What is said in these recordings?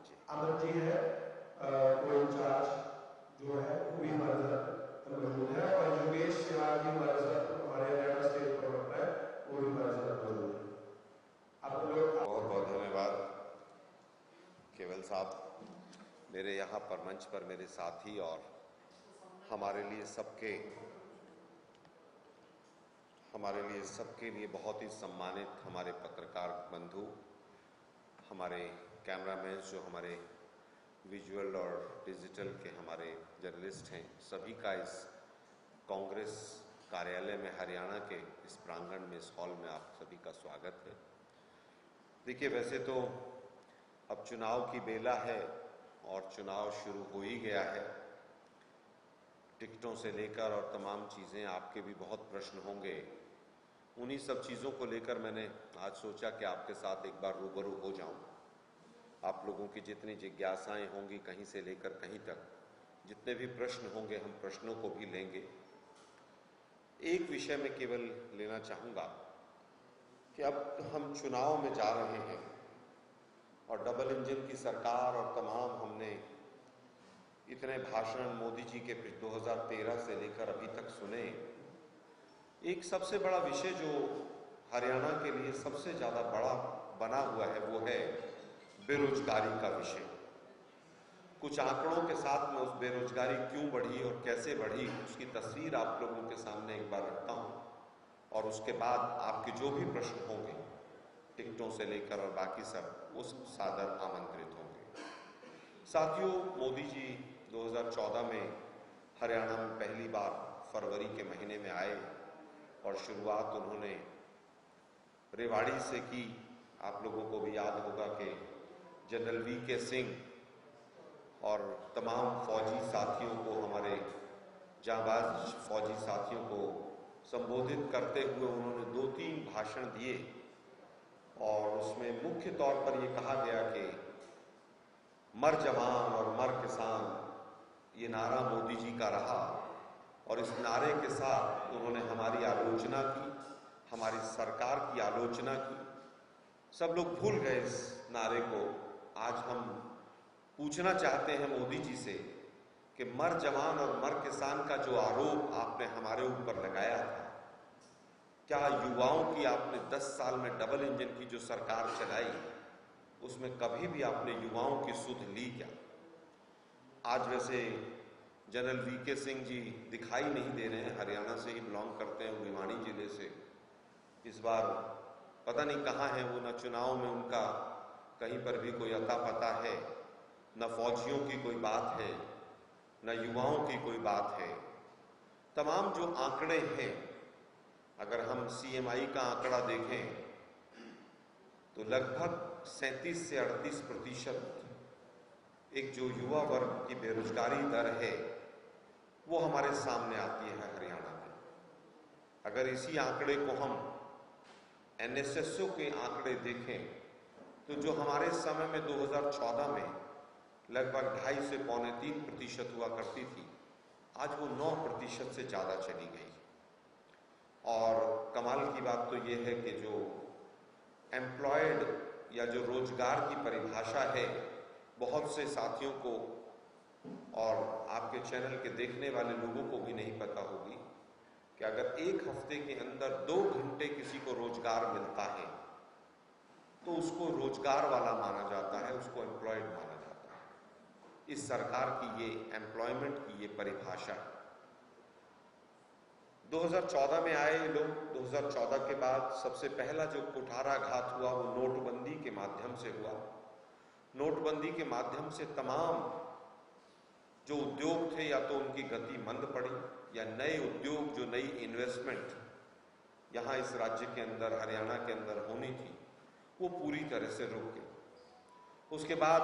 जी। अमर जी है वो इंचार्ज जो है वो भी हमारे साथ मौजूद है, और योगेश सिन्हा जी हमारे साथ हमारे हरियाणा स्टेट प्रवक्ता है, वो भी हमारे साथ मौजूद है। आप लोग बहुत बहुत धन्यवाद केवल साहब, मेरे यहाँ पर मंच पर मेरे साथी और हमारे लिए सबके लिए बहुत ही सम्मानित हमारे पत्रकार बंधु, हमारे कैमरामैन जो हमारे विजुअल और डिजिटल के हमारे जर्नलिस्ट हैं, सभी का इस कांग्रेस कार्यालय में हरियाणा के इस प्रांगण में, इस हॉल में आप सभी का स्वागत है। देखिए, वैसे तो अब चुनाव की बेला है और चुनाव शुरू हो ही गया है। टिकटों से लेकर और तमाम चीज़ें, आपके भी बहुत प्रश्न होंगे। उन्हीं सब चीज़ों को लेकर मैंने आज सोचा कि आपके साथ एक बार रूबरू हो जाऊं। आप लोगों की जितनी जिज्ञासाएं होंगी कहीं से लेकर कहीं तक, जितने भी प्रश्न होंगे हम प्रश्नों को भी लेंगे। एक विषय में केवल लेना चाहूँगा कि अब हम चुनाव में जा रहे हैं और डबल इंजन की सरकार और तमाम हमने इतने भाषण मोदी जी के 2013 से लेकर अभी तक सुने। एक सबसे बड़ा विषय जो हरियाणा के लिए सबसे ज़्यादा बड़ा बना हुआ है वो है बेरोजगारी का विषय। कुछ आंकड़ों के साथ में उस बेरोजगारी क्यों बढ़ी और कैसे बढ़ी उसकी तस्वीर आप लोगों के सामने एक बार रखता हूँ, और उसके बाद आपके जो भी प्रश्न होंगे टिकटों से लेकर और बाकी सब, उस सादर आमंत्रित होंगे। साथियों, मोदी जी 2014 में हरियाणा में पहली बार फरवरी के महीने में आए और शुरुआत उन्होंने रेवाड़ी से की। आप लोगों को भी याद होगा कि जनरल वीके सिंह और तमाम फौजी साथियों को, हमारे जांबाज फौजी साथियों को संबोधित करते हुए उन्होंने 2-3 भाषण दिए, और उसमें मुख्य तौर पर ये कहा गया कि मर जवान और मर किसान, ये नारा मोदी जी का रहा, और इस नारे के साथ उन्होंने हमारी आलोचना की, हमारी सरकार की आलोचना की। सब लोग भूल गए इस नारे को। आज हम पूछना चाहते हैं मोदी जी से कि मर जवान और मर किसान का जो आरोप आपने हमारे ऊपर लगाया था, क्या युवाओं की आपने 10 साल में डबल इंजन की जो सरकार चलाई उसमें कभी भी आपने युवाओं की सुध ली क्या? आज वैसे जनरल वीके सिंह जी दिखाई नहीं दे रहे हैं, हरियाणा से ही बिलोंग करते हैं, भिवानी जिले से। इस बार पता नहीं कहाँ है वो, न चुनाव में उनका कहीं पर भी कोई अता पता है, न फौजियों की कोई बात है, न युवाओं की कोई बात है। तमाम जो आंकड़े हैं, अगर हम CMI का आंकड़ा देखें तो लगभग 37 से 38% एक जो युवा वर्ग की बेरोजगारी दर है वो हमारे सामने आती है हरियाणा में। अगर इसी आंकड़े को हम NSSO के आंकड़े देखें तो जो हमारे समय में 2014 में लगभग 2.5 से 2.75% हुआ करती थी, आज वो 9% से ज़्यादा चली गई। और कमाल की बात तो ये है कि जो एम्प्लॉयड या जो रोजगार की परिभाषा है, बहुत से साथियों को और आपके चैनल के देखने वाले लोगों को भी नहीं पता होगी कि अगर एक हफ्ते के अंदर 2 घंटे किसी को रोजगार मिलता है तो उसको रोजगार वाला माना जाता है, उसको एम्प्लॉयड माना जाता है। इस सरकार की ये एम्प्लॉयमेंट की ये परिभाषा है। 2014 में आए लोग, 2014 के बाद सबसे पहला जो कुठाराघात हुआ वो नोटबंदी के माध्यम से हुआ। नोटबंदी के माध्यम से तमाम जो उद्योग थे या तो उनकी गति मंद पड़ी, या नए उद्योग, जो नई इन्वेस्टमेंट यहाँ इस राज्य के अंदर, हरियाणा के अंदर होनी थी, वो पूरी तरह से रुक गई। उसके बाद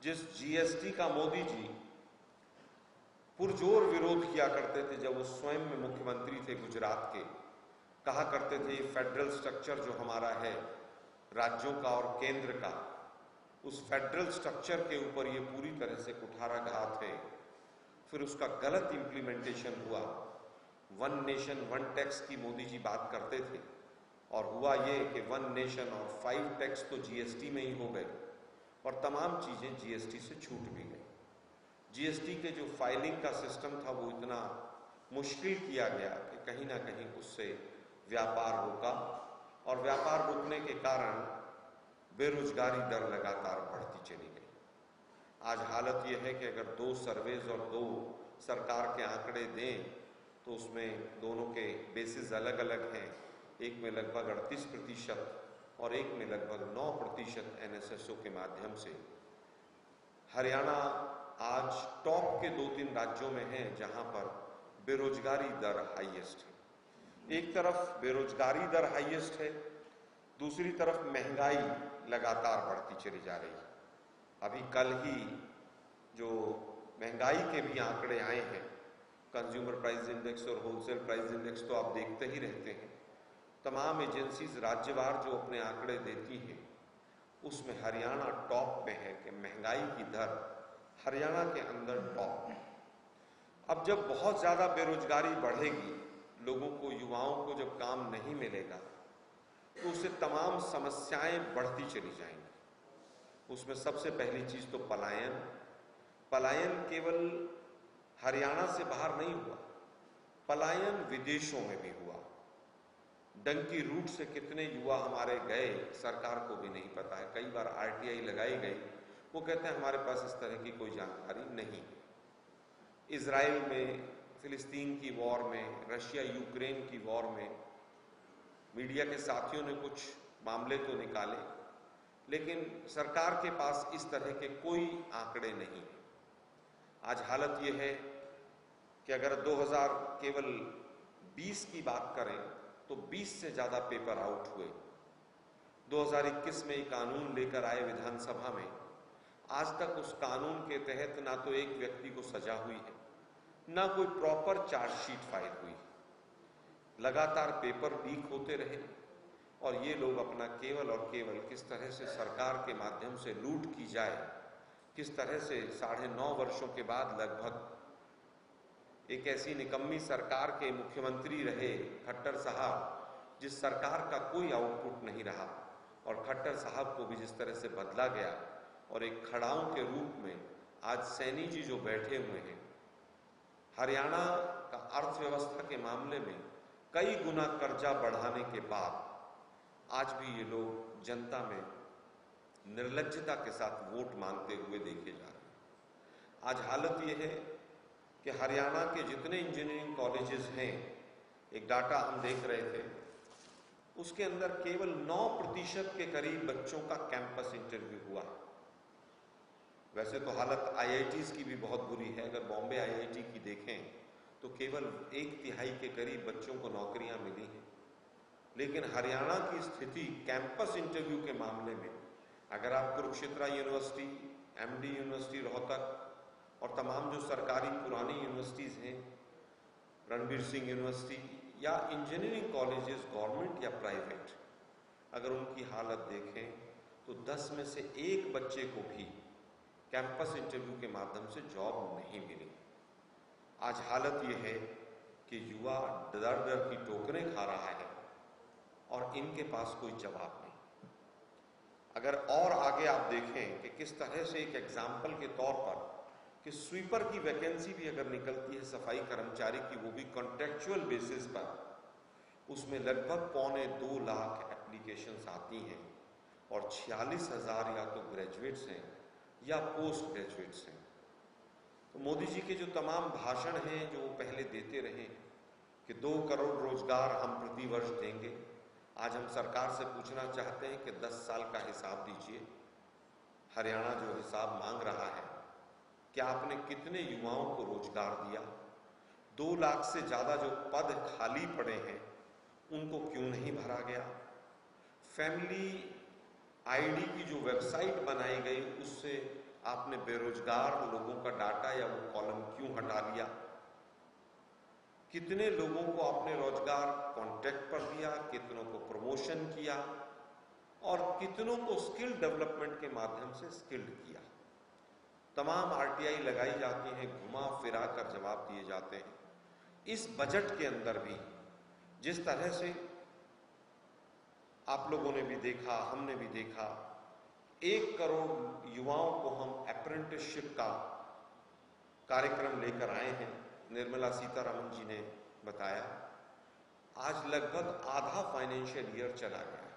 जिस GST का मोदी जी पुरजोर विरोध किया करते थे, जब वो स्वयं में मुख्यमंत्री थे गुजरात के, कहा करते थे फेडरल स्ट्रक्चर जो हमारा है राज्यों का और केंद्र का, उस फेडरल स्ट्रक्चर के ऊपर ये पूरी तरह से कुठाराघात है। फिर उसका गलत इंप्लीमेंटेशन हुआ। 1 नेशन 1 टैक्स की मोदी जी बात करते थे, और हुआ ये कि 1 नेशन और 5 टैक्स तो GST में ही हो गए, और तमाम चीज़ें जीएसटी से छूट भी गई। जीएसटी के जो फाइलिंग का सिस्टम था वो इतना मुश्किल किया गया कि कहीं ना कहीं उससे व्यापार रुका, और व्यापार रुकने के कारण बेरोजगारी दर लगातार बढ़ती चली गई। आज हालत यह है कि अगर 2 सर्वेज और 2 सरकार के आंकड़े दें तो उसमें दोनों के बेसिस अलग अलग हैं। एक में लगभग 38% और एक में लगभग 9% एनएसएसओ के माध्यम से हरियाणा आज टॉप के 2-3 राज्यों में है जहां पर बेरोजगारी दर हाईएस्ट है। एक तरफ बेरोजगारी दर हाईएस्ट है, दूसरी तरफ महंगाई लगातार बढ़ती चली जा रही है। अभी कल ही जो महंगाई के भी आंकड़े आए हैं, कंज्यूमर प्राइस इंडेक्स और होलसेल प्राइस इंडेक्स तो आप देखते ही रहते हैं। तमाम एजेंसीज राज्यवार जो अपने आंकड़े देती हैं उसमें हरियाणा टॉप में है कि महंगाई की दर हरियाणा के अंदर टॉप में। अब जब बहुत ज्यादा बेरोजगारी बढ़ेगी, लोगों को, युवाओं को जब काम नहीं मिलेगा तो उससे तमाम समस्याएं बढ़ती चली जाएंगी। उसमें सबसे पहली चीज तो पलायन केवल हरियाणा से बाहर नहीं हुआ, पलायन विदेशों में भी हुआ। डंकी रूट से कितने युवा हमारे गए सरकार को भी नहीं पता है। कई बार आरटीआई लगाई गई, वो कहते हैं हमारे पास इस तरह की कोई जानकारी नहीं। इजराइल में, फिलिस्तीन की वॉर में, रशिया यूक्रेन की वॉर में मीडिया के साथियों ने कुछ मामले तो निकाले, लेकिन सरकार के पास इस तरह के कोई आंकड़े नहीं है। आज हालत यह है कि अगर 2020 की बात करें तो 20 से ज्यादा पेपर आउट हुए। 2021 में एक कानून लेकर आए विधानसभा में, आज तक उस कानून के तहत ना तो एक व्यक्ति को सजा हुई है, ना कोई प्रॉपर चार्जशीट फाइल हुई। लगातार पेपर लीक होते रहे और ये लोग अपना केवल और केवल किस तरह से सरकार के माध्यम से लूट की जाए, किस तरह से 9.5 वर्षों के बाद लगभग एक ऐसी निकम्मी सरकार के मुख्यमंत्री रहे खट्टर साहब, जिस सरकार का कोई आउटपुट नहीं रहा, और खट्टर साहब को भी जिस तरह से बदला गया और एक खड़ाऊ के रूप में आज सैनी जी जो बैठे हुए हैं। हरियाणा का अर्थव्यवस्था के मामले में कई गुना कर्जा बढ़ाने के बाद आज भी ये लोग जनता में निर्लज्जता के साथ वोट मांगते हुए देखे जा रहे हैं। आज हालत ये है कि हरियाणा के जितने इंजीनियरिंग कॉलेजेस हैं, एक डाटा हम देख रहे थे, उसके अंदर केवल 9% के करीब बच्चों का कैंपस इंटरव्यू हुआ। वैसे तो हालत आईआईटीज की भी बहुत बुरी है। अगर बॉम्बे आईआईटी की देखें तो केवल 1/3 के करीब बच्चों को नौकरियां मिली हैं। लेकिन हरियाणा की स्थिति कैंपस इंटरव्यू के मामले में, अगर आप Kurukshetra university, MD university Rohtak और तमाम जो सरकारी पुरानी यूनिवर्सिटीज हैं, रणबीर सिंह यूनिवर्सिटी या इंजीनियरिंग कॉलेजेस गवर्नमेंट या प्राइवेट, अगर उनकी हालत देखें तो 10 में से 1 बच्चे को भी कैंपस इंटरव्यू के माध्यम से जॉब नहीं मिली। आज हालत यह है कि युवा दर दर की टोकरें खा रहा है और इनके पास कोई जवाब नहीं। अगर और आगे आप देखें कि किस तरह से एक एग्जाम्पल के तौर पर कि स्वीपर की वैकेंसी भी अगर निकलती है सफाई कर्मचारी की, वो भी कॉन्ट्रेक्चुअल बेसिस पर, उसमें लगभग 1.25 लाख एप्लीकेशंस आती हैं और 46,000 या तो ग्रेजुएट्स हैं या पोस्ट ग्रेजुएट्स हैं। तो मोदी जी के जो तमाम भाषण हैं जो वो पहले देते रहे कि 2 करोड़ रोजगार हम प्रति वर्ष देंगे, आज हम सरकार से पूछना चाहते हैं कि 10 साल का हिसाब दीजिए। हरियाणा जो हिसाब मांग रहा है, क्या आपने कितने युवाओं को रोजगार दिया? 2 लाख से ज्यादा जो पद खाली पड़े हैं उनको क्यों नहीं भरा गया? फैमिली आईडी की जो वेबसाइट बनाई गई उससे आपने बेरोजगार लोगों का डाटा या वो कॉलम क्यों हटा लिया? कितने लोगों को आपने रोजगार कॉन्ट्रैक्ट पर दिया, कितनों को प्रमोशन किया और कितनों को स्किल डेवलपमेंट के माध्यम से स्किल्ड किया? तमाम आरटीआई लगाई जाती हैं, घुमा फिरा कर जवाब दिए जाते हैं। इस बजट के अंदर भी जिस तरह से आप लोगों ने भी देखा, हमने भी देखा 1 करोड़ युवाओं को हम अप्रेंटिसशिप का कार्यक्रम लेकर आए हैं। निर्मला सीतारमण जी ने बताया आज लगभग आधा फाइनेंशियल ईयर चला गया है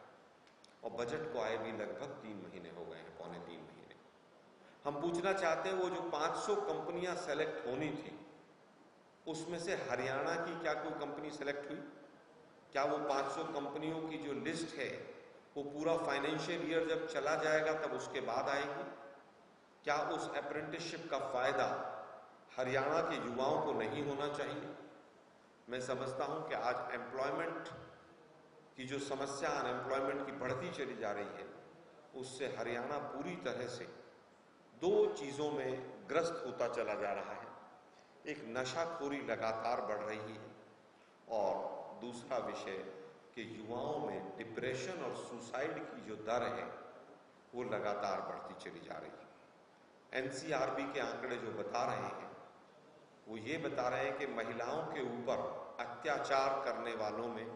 और बजट को आए भी लगभग 3 महीने हो गए हैं, पौने 3 महीने। हम पूछना चाहते हैं वो जो 500 कंपनियां सेलेक्ट होनी थी उसमें से हरियाणा की क्या कोई कंपनी सेलेक्ट हुई? क्या वो 500 कंपनियों की जो लिस्ट है वो पूरा फाइनेंशियल ईयर जब चला जाएगा तब उसके बाद आएगी? क्या उस अप्रेंटिसशिप का फायदा हरियाणा के युवाओं को नहीं होना चाहिए? मैं समझता हूं कि आज एम्प्लॉयमेंट की जो समस्या, अनएम्प्लॉयमेंट की बढ़ती चली जा रही है, उससे हरियाणा पूरी तरह से 2 चीजों में ग्रस्त होता चला जा रहा है। एक नशाखोरी लगातार बढ़ रही है और दूसरा विषय कि युवाओं में डिप्रेशन और सुसाइड की जो दर है वो लगातार बढ़ती चली जा रही है। एनसीआरबी के आंकड़े जो बता रहे हैं वो ये बता रहे हैं कि महिलाओं के ऊपर अत्याचार करने वालों में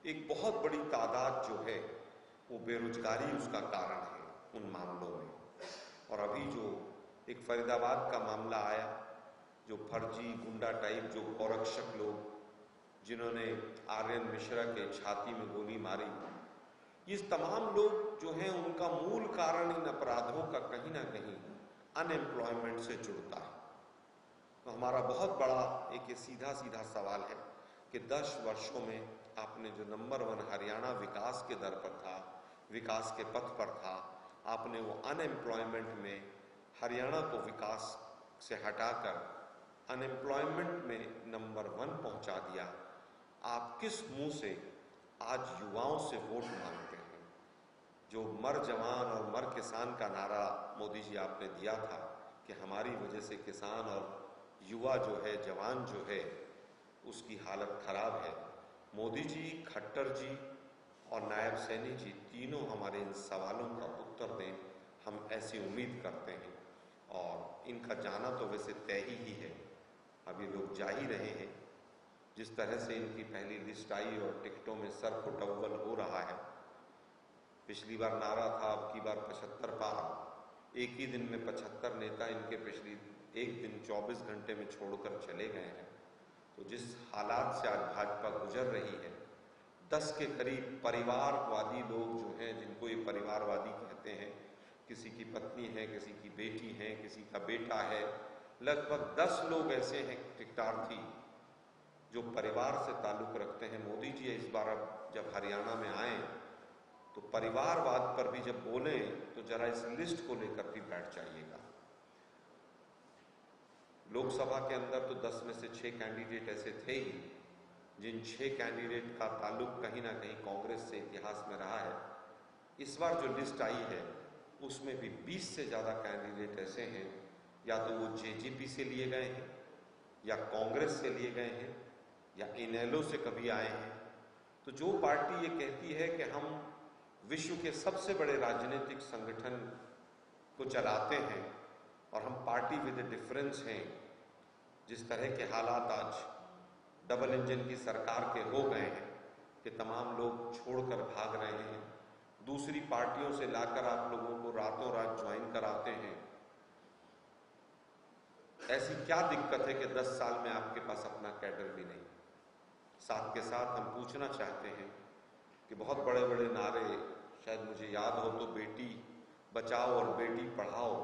एक बहुत बड़ी तादाद जो है वो बेरोजगारी उसका कारण है उन मामलों में। और अभी जो एक फरीदाबाद का मामला आया, जो फर्जी गुंडा टाइप जो गोरक्षक लोग जिन्होंने आर्यन मिश्रा के छाती में गोली मारी, ये तमाम लोग जो हैं उनका मूल कारण इन अपराधों का कहीं ना कहीं अनएम्प्लॉयमेंट से जुड़ता है। तो हमारा बहुत बड़ा एक सीधा सीधा सवाल है कि 10 वर्षों में आपने जो नंबर 1 हरियाणा विकास के दर पर था, विकास के पथ पर था, आपने वो अनएम्प्लॉयमेंट में हरियाणा को विकास से हटाकर अनएम्प्लॉयमेंट में नंबर 1 पहुंचा दिया। आप किस मुंह से आज युवाओं से वोट मांगते हैं? जो मर जवान और मर किसान का नारा मोदी जी आपने दिया था कि हमारी वजह से किसान और युवा जो है, जवान जो है, उसकी हालत खराब है। मोदी जी, खट्टर जी और नायब सैनी जी तीनों हमारे इन सवालों का उत्तर दें, हम ऐसी उम्मीद करते हैं। और इनका जाना तो वैसे तय ही है, अभी लोग जा ही रहे हैं। जिस तरह से इनकी पहली लिस्ट आई और टिकटों में सर फुटअव्वल हो रहा है, पिछली बार नारा था, अब की बार 75 पार। एक ही दिन में 75 नेता इनके पिछली एक दिन 24 घंटे में छोड़कर चले गए हैं। तो जिस हालात से आज भाजपा गुजर रही है, 10 के करीब परिवारवादी लोग जो हैं, जिनको ये परिवारवादी कहते हैं, किसी की पत्नी है, किसी की बेटी है, किसी का बेटा है, लगभग 10 लोग ऐसे हैं टिकटार्थी जो परिवार से ताल्लुक रखते हैं। मोदी जी इस बार अब जब हरियाणा में आए तो परिवारवाद पर भी जब बोले तो जरा इस लिस्ट को लेकर भी बैठ जाइएगा। लोकसभा के अंदर तो 10 में से 6 कैंडिडेट ऐसे थे ही, जिन 6 कैंडिडेट का ताल्लुक कहीं ना कहीं कांग्रेस से इतिहास में रहा है। इस बार जो लिस्ट आई है उसमें भी 20 से ज्यादा कैंडिडेट ऐसे हैं, या तो वो जेजेपी से लिए गए हैं, या कांग्रेस से लिए गए हैं, या इनेलो से कभी आए हैं। तो जो पार्टी ये कहती है कि हम विश्व के सबसे बड़े राजनीतिक संगठन को चलाते हैं और हम पार्टी विद डिफरेंस हैं, जिस तरह के हालात आज डबल इंजन की सरकार के हो गए हैं कि तमाम लोग छोड़कर भाग रहे हैं, दूसरी पार्टियों से लाकर आप लोगों को रातों रात ज्वाइन कराते हैं। ऐसी क्या दिक्कत है कि 10 साल में आपके पास अपना कैडर भी नहीं? साथ के साथ हम पूछना चाहते हैं कि बहुत बड़े बड़े नारे, शायद मुझे याद हो तो बेटी बचाओ और बेटी पढ़ाओ,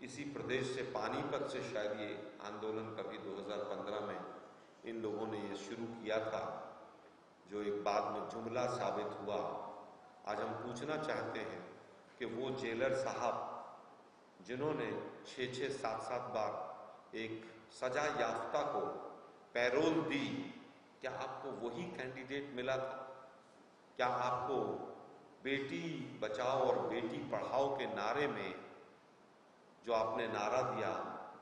इसी प्रदेश से पानीपत से शायद ये आंदोलन कभी 2015 में इन लोगों ने ये शुरू किया था, जो एक बाद में जुमला साबित हुआ। आज हम पूछना चाहते हैं कि वो जेलर साहब जिन्होंने 6-6, 7-7 बार एक सजा याफ्ता को पैरोल दी, क्या आपको वही कैंडिडेट मिला था? क्या आपको बेटी बचाओ और बेटी पढ़ाओ के नारे में जो आपने नारा दिया,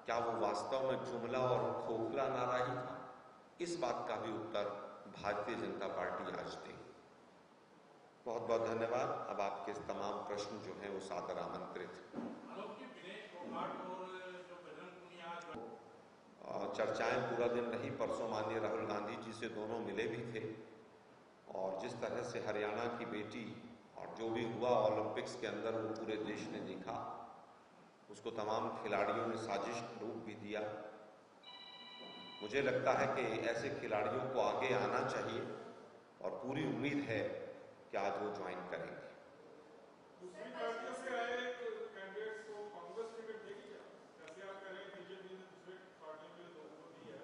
क्या वो वास्तव में जुमला और खोखला नारा ही था? इस बात का भी उत्तर भारतीय जनता पार्टी आज देगी। बहुत बहुत धन्यवाद। अब आपके तमाम प्रश्न जो हैं वो सादर आमंत्रित। चर्चाएं पूरा दिन रही, परसों माननीय राहुल गांधी जी से दोनों मिले भी थे, और जिस तरह से हरियाणा की बेटी और जो भी हुआ ओलंपिक्स के अंदर वो पूरे देश ने देखा, उसको तमाम खिलाड़ियों ने साजिश का रूप भी दिया। मुझे लगता है कि ऐसे खिलाड़ियों को आगे आना चाहिए और पूरी उम्मीद है कि आज वो ज्वाइन करेंगे। दूसरी पार्टियों से आए कैंडिडेट्स को कांग्रेस टिकट देगी क्या? जैसे आप कह रहे हैं बीजेपी ने दूसरे पार्टियों के लोगों को दी है।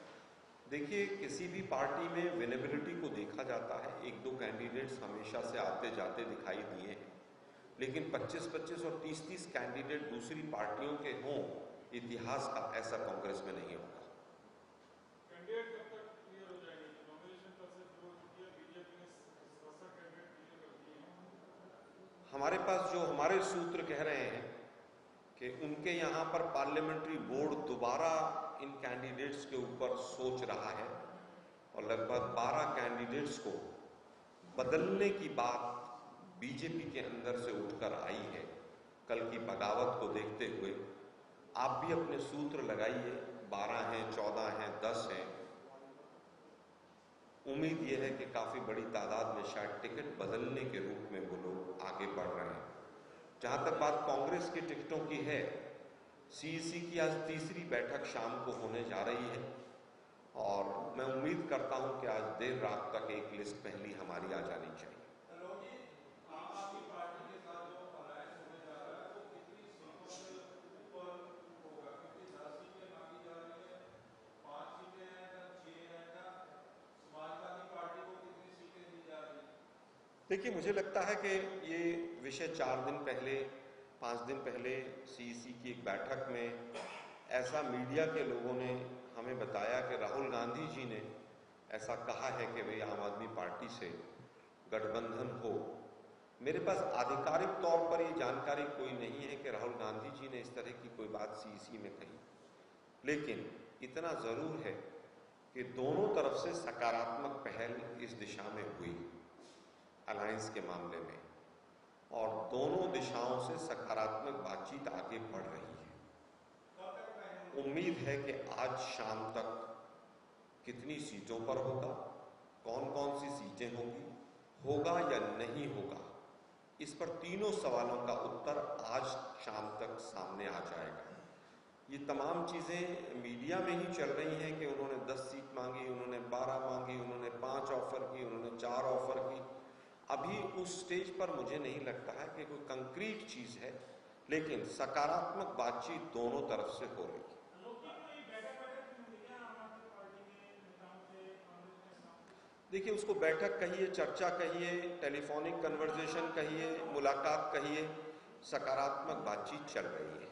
देखिए, किसी भी पार्टी में विनेबिलिटी को देखा जाता है। एक दो कैंडिडेट्स हमेशा से आते जाते दिखाई दिए हैं, लेकिन 25-25 और 30-30 कैंडिडेट दूसरी पार्टियों के हों, इतिहास का ऐसा कांग्रेस में नहीं होगा। कैंडिडेट कब तक क्लियर हो जाएंगे? नॉमिनेशन कब से शुरू हो चुकी है? बीजेपी ने 70 कैंडिडेट क्लियर कर दिए हैं। हमारे पास जो हमारे सूत्र कह रहे हैं कि उनके यहाँ पर पार्लियामेंट्री बोर्ड दोबारा इन कैंडिडेट्स के ऊपर सोच रहा है और लगभग 12 कैंडिडेट्स को बदलने की बात बीजेपी के अंदर से उठकर आई है। कल की बगावत को देखते हुए आप भी अपने सूत्र लगाइए, 12 हैं, 14 हैं, 10 हैं। उम्मीद यह है कि काफी बड़ी तादाद में शायद टिकट बदलने के रूप में वो लोग आगे बढ़ रहे हैं। जहां तक बात कांग्रेस की टिकटों की है, सीईसी की आज तीसरी बैठक शाम को होने जा रही है और मैं उम्मीद करता हूं कि आज देर रात तक एक लिस्ट पहली हमारी आ जानी चाहिए। देखिए, मुझे लगता है कि ये विषय 4 दिन पहले 5 दिन पहले सीईसी की एक बैठक में ऐसा मीडिया के लोगों ने हमें बताया कि राहुल गांधी जी ने ऐसा कहा है कि वे आम आदमी पार्टी से गठबंधन हो। मेरे पास आधिकारिक तौर पर ये जानकारी कोई नहीं है कि राहुल गांधी जी ने इस तरह की कोई बात सीईसी में कही, लेकिन इतना जरूर है कि दोनों तरफ से सकारात्मक पहल इस दिशा में हुई अलायंस के मामले में और दोनों दिशाओं से सकारात्मक बातचीत आगे बढ़ रही है। उम्मीद है कि आज शाम तक कितनी सीटों पर होगा, कौन कौन सी सीटें होगी, होगा या नहीं होगा, इस पर तीनों सवालों का उत्तर आज शाम तक सामने आ जाएगा। ये तमाम चीजें मीडिया में ही चल रही हैं कि उन्होंने 10 सीट मांगी, उन्होंने 12 मांगी, उन्होंने 5 ऑफर की, उन्होंने 4 ऑफर की। अभी उस स्टेज पर मुझे नहीं लगता है कि कोई कंक्रीट चीज है, लेकिन सकारात्मक बातचीत दोनों तरफ से हो रही है। देखिए, उसको बैठक कहिए, चर्चा कहिए, टेलीफोनिक कन्वर्सेशन कहिए, मुलाकात कहिए, सकारात्मक बातचीत चल रही है।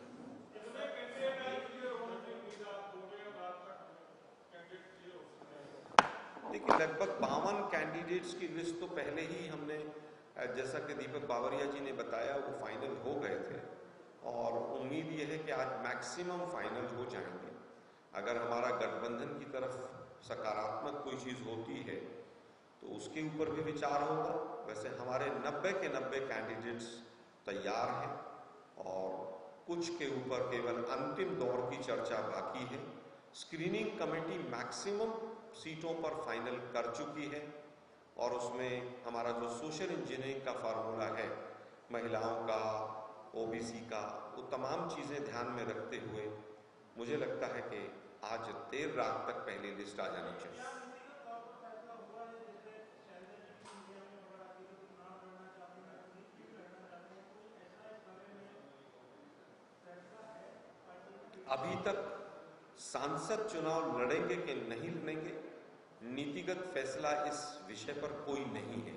देखिए, लगभग 52 कैंडिडेट्स की लिस्ट तो पहले ही हमने, जैसा कि दीपक बावरिया जी ने बताया, वो फाइनल हो गए थे और उम्मीद ये है कि आज मैक्सिमम फाइनल हो जाएंगे। अगर हमारा गठबंधन की तरफ सकारात्मक कोई चीज होती है तो उसके ऊपर भी विचार होगा। वैसे हमारे 90 के 90 कैंडिडेट्स तैयार हैं और कुछ के ऊपर केवल अंतिम दौर की चर्चा बाकी है। स्क्रीनिंग कमेटी मैक्सिमम सीटों पर फाइनल कर चुकी है और उसमें हमारा जो सोशल इंजीनियरिंग का फार्मूला है, महिलाओं का, ओबीसी का, वो तमाम चीजें ध्यान में रखते हुए मुझे लगता है कि आज देर रात तक पहली लिस्ट आ जानी चाहिए। अभी तक सांसद चुनाव लड़ेंगे कि नहीं लड़ेंगे, नीतिगत फैसला इस विषय पर कोई नहीं है।